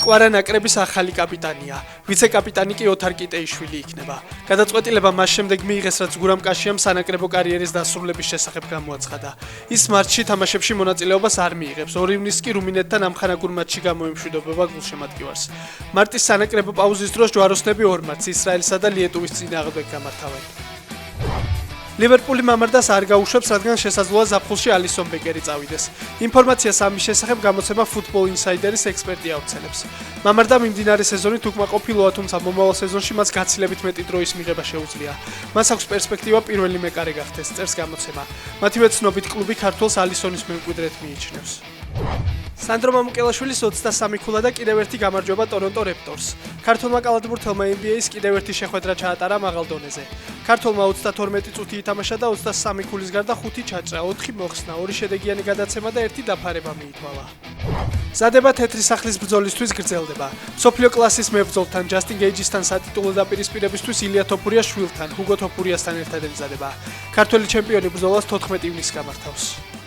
კვარა ნაკრების ახალი კაპიტანია. ვიცე-კაპიტანი კი ოთარ კიტეიშვილი იქნება. გადაწყვეტილება მას შემდეგ მიიღეს, რაც გურამ კაშიამ სანაკრებო კარიერის დასრულების შესახებ გამოაცხადა. ის მარტში თამაშებში მონაწილეობას არ მიიღებს. 2 ივნისს კი რუმინეთთან ამხანაგურ მატჩში გამოიმშვიდობება გულშემატკივარს. მარტის სანაკრებო პაუზის დროს ჯვაროსნები 2 მატჩს ისრაელსა და ლიეტუვის წინააღმდეგ გამართავენ. ლივერპული მამარდას არ გაუშვებს, რადგან შესაძლოა ზაფხულში ალისონ ბეკერი წავიდეს. ინფორმაციას ამის შესახებ გამოცემა Football Insider-ის ექსპერტი აუცილებს. მამარდა მიმდინარე სეზონით უკმაყოფილოა, თუმცა მომავალ სეზონში მას გაცილებით მეტი დროის მიღება შეუძლია. მას აქვს პერსპექტივა პირველი მეკარე გახდეს, წერს გამოცემა. მათივე ცნობით კლუბი ქართველს ალისონის მემკვიდრედ მიიჩნევს. სანდრო მამუკელაშვილის 23 ქულა და კიდევ ერთი გამარჯვება ტორონტო რეპტორს. ქართველმა კალათბურთელმა NBA-ის კიდევ ერთი შეხვედრა ჩაატარა მაღალ დონეზე. ქართველმა 32 წუთი ითამაშა და 23 ქულის გარდა 5 ჩაჭრა, 4 მოხსნა, 2 შედეგიანი გადაცემა და 1 დაფარება მიითვალა. ზადება თეთრი სახლის ბრძოლისთვის გრძელდება. მსოფლიო კლასის მებრძოლთან, ჯასტინ გეიჯისთან სატიტულო დაპირისპირებისთვის ილია თოფურია შვილთან, ჰუგო თოფურიასთან ერთად ემზადება. ქართველი ჩემპიონი ბრძოლას 14 ივნისს გამართავს.